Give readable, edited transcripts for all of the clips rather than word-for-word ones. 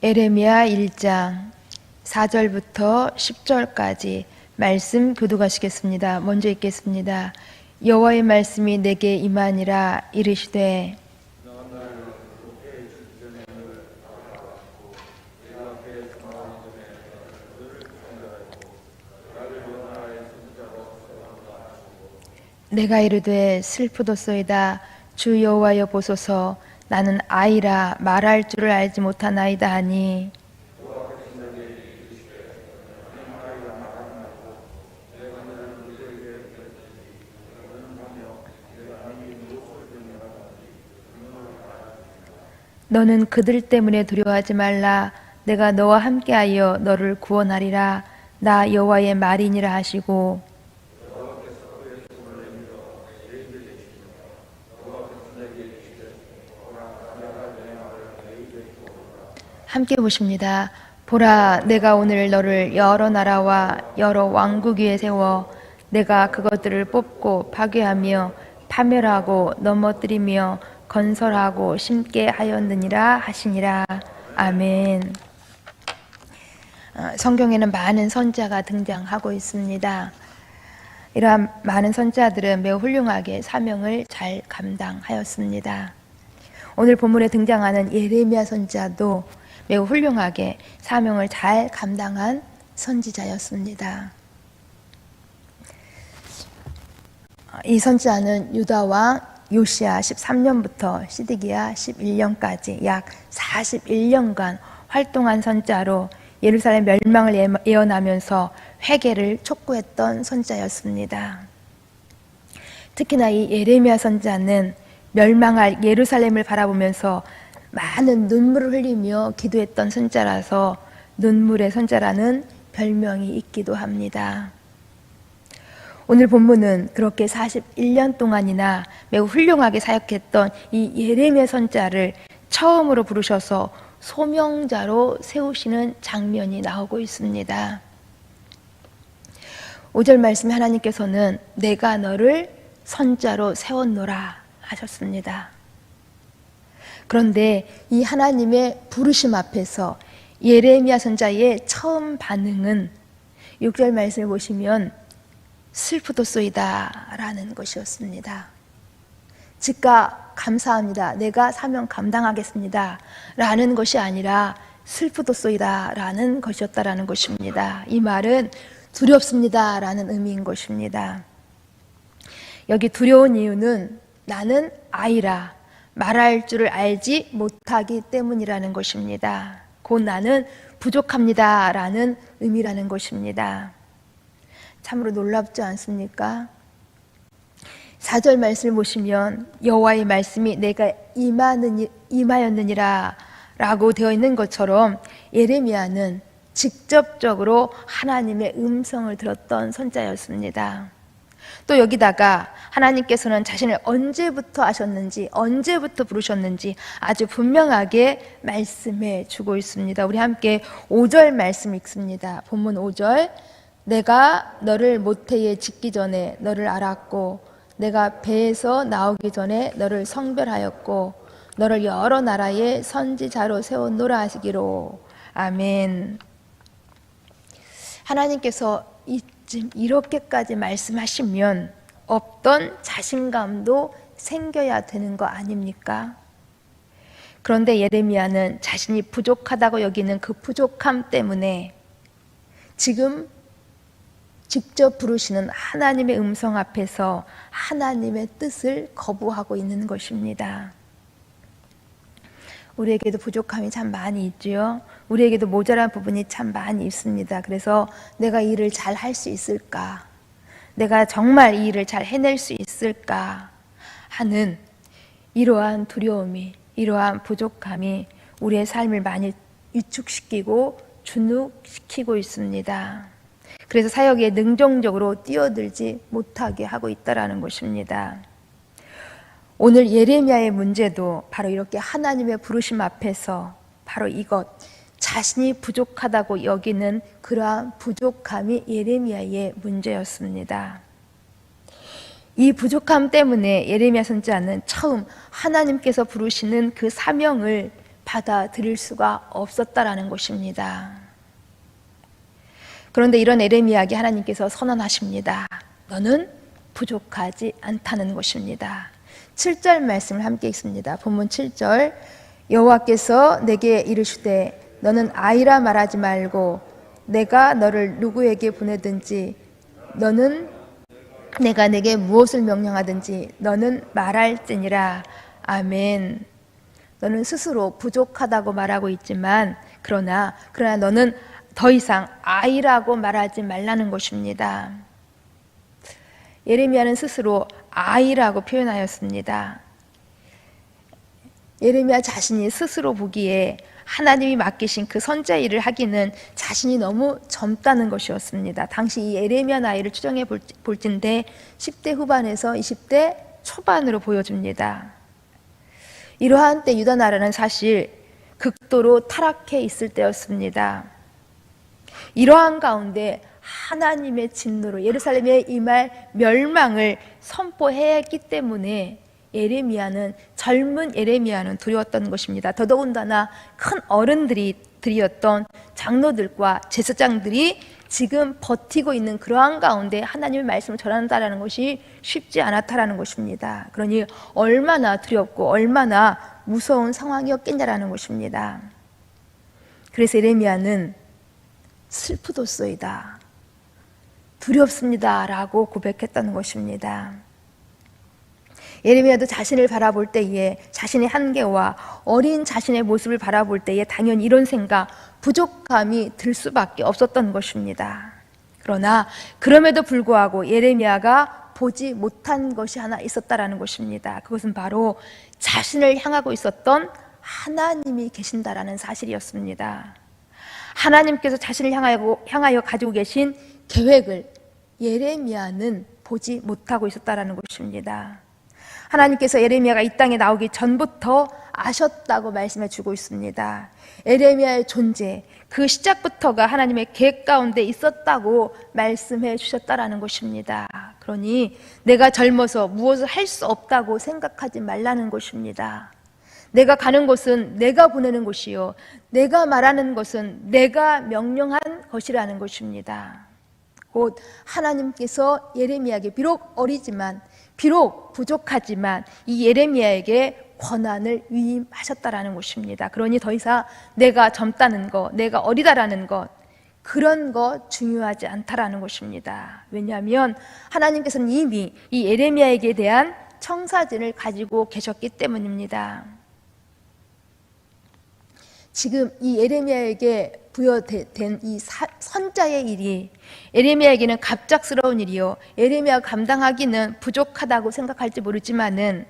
에레미야 1장 4절부터 10절까지 말씀 교독하시겠습니다. 먼저 읽겠습니다. 여호와의 말씀이 내게 임하니라. 이르시되 내가 이르되 슬프도소이다. 주 여호와여 보소서. 나는 아이라 말할 줄을 알지 못하나이다 하니 너는 그들 때문에 두려워하지 말라. 내가 너와 함께하여 너를 구원하리라. 나 여호와의 말이니라 하시고, 함께 보십니다. 보라, 내가 오늘 너를 여러 나라와 여러 왕국 위에 세워 내가 그것들을 뽑고 파괴하며 파멸하고 넘어뜨리며 건설하고 심게 하였느니라 하시니라. 아멘. 성경에는 많은 선지자가 등장하고 있습니다. 이러한 많은 선지자들은 매우 훌륭하게 사명을 잘 감당하였습니다. 오늘 본문에 등장하는 예레미야 선지자도 매우 훌륭하게 사명을 잘 감당한 선지자였습니다. 이 선지자는 유다 왕 요시야 13년부터 시드기야 11년까지 약 41년간 활동한 선지자로 예루살렘 멸망을 예언하면서 회개를 촉구했던 선지자였습니다. 특히나 이 예레미야 선지자는 멸망할 예루살렘을 바라보면서 많은 눈물을 흘리며 기도했던 선지자라서 눈물의 선지자라는 별명이 있기도 합니다. 오늘 본문은 그렇게 41년 동안이나 매우 훌륭하게 사역했던 이 예레미야 선지자를 처음으로 부르셔서 소명자로 세우시는 장면이 나오고 있습니다. 5절 말씀에 하나님께서는 내가 너를 선지자로 세웠노라 하셨습니다. 그런데 이 하나님의 부르심 앞에서 예레미야 선지자의 처음 반응은 6절 말씀을 보시면 슬프도소이다 라는 것이었습니다. 즉각 감사합니다. 내가 사명 감당하겠습니다 라는 것이 아니라 슬프도소이다 라는 것이었다라는 것입니다. 이 말은 두렵습니다 라는 의미인 것입니다. 여기 두려운 이유는 나는 아이라 말할 줄을 알지 못하기 때문이라는 것입니다. 곧 나는 부족합니다 라는 의미라는 것입니다. 참으로 놀랍지 않습니까? 4절 말씀을 보시면 여호와의 말씀이 내가 임하였느니라 라고 되어 있는 것처럼 예레미야는 직접적으로 하나님의 음성을 들었던 선지자였습니다. 또 여기다가 하나님께서는 자신을 언제부터 아셨는지, 언제부터 부르셨는지 아주 분명하게 말씀해 주고 있습니다. 우리 함께 5절 말씀 읽습니다. 본문 5절. 내가 너를 모태에 짓기 전에 너를 알았고 내가 배에서 나오기 전에 너를 성별하였고 너를 여러 나라의 선지자로 세웠노라 하시기로. 아멘. 하나님께서 이쯤 이렇게까지 말씀하시면 없던 자신감도 생겨야 되는 거 아닙니까? 그런데 예레미야는 자신이 부족하다고 여기는 그 부족함 때문에 지금 직접 부르시는 하나님의 음성 앞에서 하나님의 뜻을 거부하고 있는 것입니다. 우리에게도 부족함이 참 많이 있지요. 우리에게도 모자란 부분이 참 많이 있습니다. 그래서 내가 이 일을 잘 할 수 있을까? 내가 정말 이 일을 잘 해낼 수 있을까? 하는 이러한 두려움이, 이러한 부족함이 우리의 삶을 많이 위축시키고 주눅시키고 있습니다. 그래서 사역에 능동적으로 뛰어들지 못하게 하고 있다는 것입니다. 오늘 예레미야의 문제도 바로 이렇게 하나님의 부르심 앞에서 바로 이것, 자신이 부족하다고 여기는 그러한 부족함이 예레미야의 문제였습니다. 이 부족함 때문에 예레미야 선지자는 처음 하나님께서 부르시는 그 사명을 받아들일 수가 없었다라는 것입니다. 그런데 이런 에레미야에게 하나님께서 선언하십니다. 너는 부족하지 않다는 것입니다. 7절 말씀을 함께 읽습니다. 본문 7절. 여호와께서 내게 이르시되 너는 아이라 말하지 말고 내가 너를 누구에게 보내든지 너는 내가 내게 무엇을 명령하든지 너는 말할지니라. 아멘. 너는 스스로 부족하다고 말하고 있지만 그러나 너는 더 이상 아이라고 말하지 말라는 것입니다. 예레미야는 스스로 아이라고 표현하였습니다. 예레미야 자신이 스스로 보기에 하나님이 맡기신 그 선지자 일을 하기는 자신이 너무 젊다는 것이었습니다. 당시 이 예레미야 나이를 추정해 볼진데 10대 후반에서 20대 초반으로 보여집니다. 이러한 때 유다 나라는 사실 극도로 타락해 있을 때였습니다. 이러한 가운데 하나님의 진노로 예루살렘에 임할 멸망을 선포했기 때문에 젊은 예레미야는 두려웠던 것입니다. 더더군다나 큰 어른들이었던 장로들과 제사장들이 지금 버티고 있는 그러한 가운데 하나님의 말씀을 전한다는 것이 쉽지 않았다라는 것입니다. 그러니 얼마나 두렵고 얼마나 무서운 상황이었겠냐라는 것입니다. 그래서 예레미야는 슬프도소이다, 두렵습니다라고 고백했다는 것입니다. 예레미야도 자신을 바라볼 때에 자신의 한계와 어린 자신의 모습을 바라볼 때에 당연히 이런 생각, 부족함이 들 수밖에 없었던 것입니다. 그러나 그럼에도 불구하고 예레미야가 보지 못한 것이 하나 있었다라는 것입니다. 그것은 바로 자신을 향하고 있었던 하나님이 계신다라는 사실이었습니다. 하나님께서 자신을 향하여 가지고 계신 계획을 예레미야는 보지 못하고 있었다라는 것입니다. 하나님께서 예레미야가 이 땅에 나오기 전부터 아셨다고 말씀해 주고 있습니다. 예레미야의 존재, 그 시작부터가 하나님의 계획 가운데 있었다고 말씀해 주셨다라는 것입니다. 그러니 내가 젊어서 무엇을 할 수 없다고 생각하지 말라는 것입니다. 내가 가는 곳은 내가 보내는 곳이요, 내가 말하는 것은 내가 명령한 것이라는 것입니다. 곧 하나님께서 예레미야에게 비록 어리지만, 비록 부족하지만 이 예레미야에게 권한을 위임하셨다라는 것입니다. 그러니 더 이상 내가 젊다는 것, 내가 어리다라는 것, 그런 거 중요하지 않다라는 것입니다. 왜냐하면 하나님께서는 이미 이 예레미야에게 대한 청사진을 가지고 계셨기 때문입니다. 지금 이 예레미야에게 부여된 이 선자의 일이 예레미야에게는 갑작스러운 일이요, 예레미야가 감당하기는 부족하다고 생각할지 모르지만은,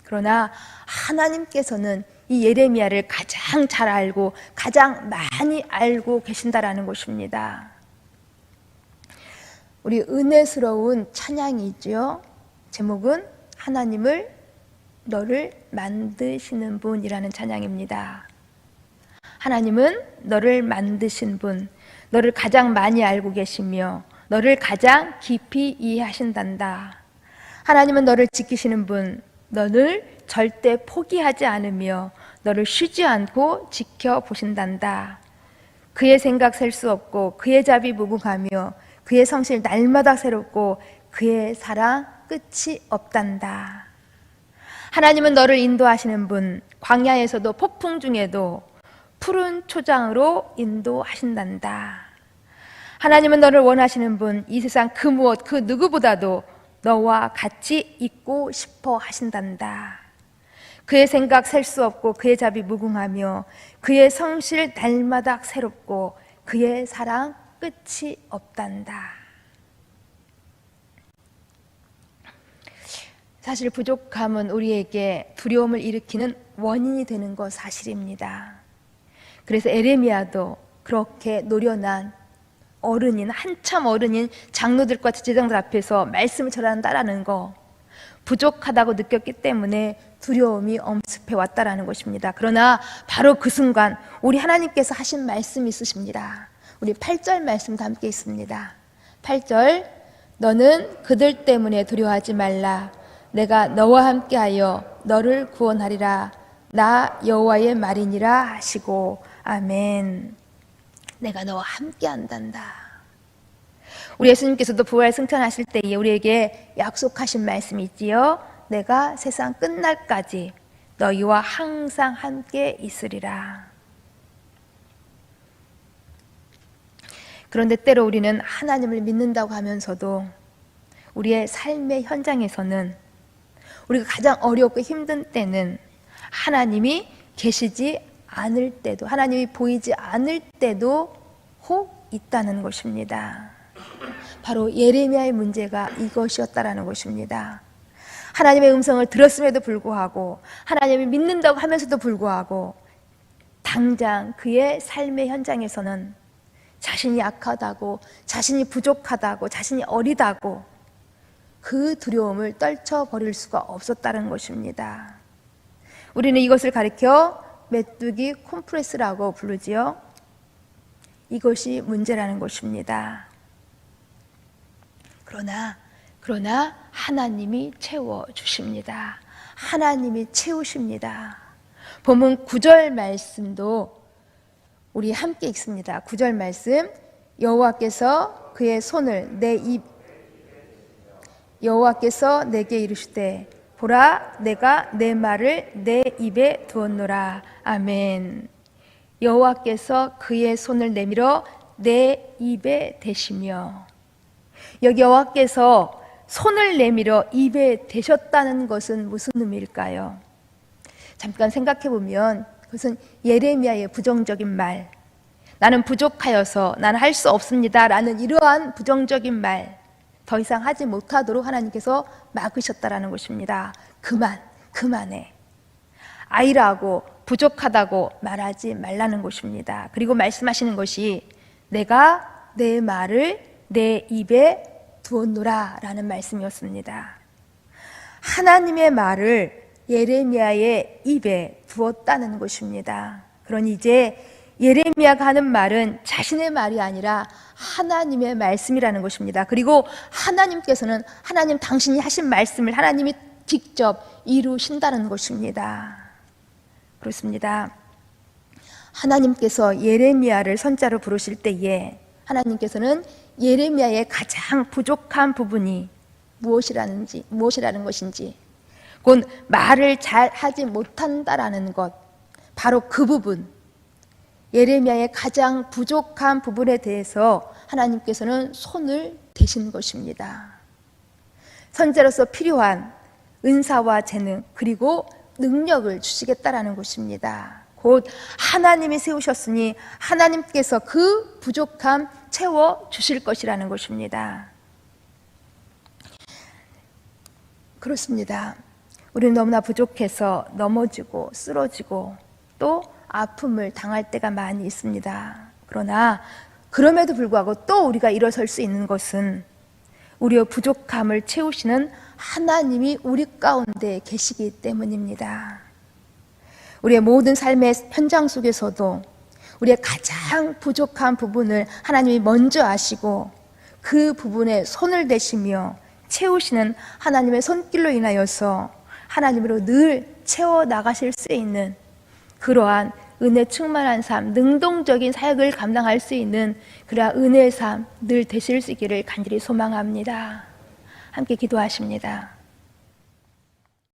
그러나 하나님께서는 이 예레미야를 가장 잘 알고 가장 많이 알고 계신다라는 것입니다. 우리 은혜스러운 찬양이 있죠. 제목은 하나님을 너를 만드시는 분이라는 찬양입니다. 하나님은 너를 만드신 분, 너를 가장 많이 알고 계시며 너를 가장 깊이 이해하신단다. 하나님은 너를 지키시는 분, 너를 절대 포기하지 않으며 너를 쉬지 않고 지켜보신단다. 그의 생각 셀 수 없고 그의 자비 무궁하며 그의 성실 날마다 새롭고 그의 사랑 끝이 없단다. 하나님은 너를 인도하시는 분, 광야에서도 폭풍 중에도 푸른 초장으로 인도하신단다. 하나님은 너를 원하시는 분, 이 세상 그 무엇 그 누구보다도 너와 같이 있고 싶어 하신단다. 그의 생각 셀 수 없고 그의 자비 무궁하며 그의 성실 날마다 새롭고 그의 사랑 끝이 없단다. 사실 부족함은 우리에게 두려움을 일으키는 원인이 되는 것 사실입니다. 그래서 예레미야도 그렇게 노련한 어른인, 한참 어른인 장로들과 제사장들 앞에서 말씀을 전한다라는 거, 부족하다고 느꼈기 때문에 두려움이 엄습해 왔다라는 것입니다. 그러나 바로 그 순간 우리 하나님께서 하신 말씀이 있으십니다. 우리 8절 말씀도 함께 있습니다. 8절, 너는 그들 때문에 두려워하지 말라. 내가 너와 함께하여 너를 구원하리라. 나 여호와의 말이니라 하시고 아멘. 내가 너와 함께 한단다. 우리 예수님께서도 부활 승천하실 때에 우리에게 약속하신 말씀이 있지요. 내가 세상 끝날까지 너희와 항상 함께 있으리라. 그런데 때로 우리는 하나님을 믿는다고 하면서도 우리의 삶의 현장에서는 우리가 가장 어렵고 힘든 때는 하나님이 계시지 않을 때도, 하나님이 보이지 않을 때도 혹 있다는 것입니다. 바로 예레미야의 문제가 이것이었다라는 것입니다. 하나님의 음성을 들었음에도 불구하고, 하나님을 믿는다고 하면서도 불구하고 당장 그의 삶의 현장에서는 자신이 약하다고, 자신이 부족하다고, 자신이 어리다고 그 두려움을 떨쳐버릴 수가 없었다는 것입니다. 우리는 이것을 가리켜 메뚜기 콤플렉스라고 부르지요. 이것이 문제라는 것입니다. 그러나 하나님이 채워주십니다. 하나님이 채우십니다. 본문 9절 말씀도 우리 함께 읽습니다. 9절 말씀, 여호와께서 그의 손을 여호와께서 내게 이르시되 보라 내가 내 말을 내 입에 두었노라. 아멘. 여호와께서 그의 손을 내밀어 내 입에 대시며, 여기 여호와께서 손을 내밀어 입에 대셨다는 것은 무슨 의미일까요? 잠깐 생각해 보면 그것은 예레미야의 부정적인 말, 나는 부족하여서 나는 할 수 없습니다 라는 이러한 부정적인 말 더 이상 하지 못하도록 하나님께서 막으셨다라는 것입니다. 그만해. 아이라고 부족하다고 말하지 말라는 것입니다. 그리고 말씀하시는 것이 내가 내 말을 내 입에 두었노라 라는 말씀이었습니다. 하나님의 말을 예레미야의 입에 두었다는 것입니다. 그러니 이제 예레미야가 하는 말은 자신의 말이 아니라 하나님의 말씀이라는 것입니다. 그리고 하나님께서는 하나님 당신이 하신 말씀을 하나님이 직접 이루신다는 것입니다. 그렇습니다. 하나님께서 예레미야를 선자로 부르실 때에 하나님께서는 예레미야의 가장 부족한 부분이 무엇이라는 것인지, 곧 말을 잘 하지 못한다라는 것, 바로 그 부분, 예레미야의 가장 부족한 부분에 대해서 하나님께서는 손을 대신 것입니다. 선지자로서 필요한 은사와 재능 그리고 능력을 주시겠다라는 것입니다. 곧 하나님이 세우셨으니 하나님께서 그 부족함 채워주실 것이라는 것입니다. 그렇습니다. 우리는 너무나 부족해서 넘어지고 쓰러지고 또 아픔을 당할 때가 많이 있습니다. 그러나 그럼에도 불구하고 또 우리가 일어설 수 있는 것은 우리의 부족함을 채우시는 하나님이 우리 가운데 계시기 때문입니다. 우리의 모든 삶의 현장 속에서도 우리의 가장 부족한 부분을 하나님이 먼저 아시고 그 부분에 손을 대시며 채우시는 하나님의 손길로 인하여서 하나님으로 늘 채워나가실 수 있는 그러한 은혜 충만한 삶, 능동적인 사역을 감당할 수 있는 그러한 은혜의 삶 늘 되실 수 있기를 간절히 소망합니다. 함께 기도하십니다.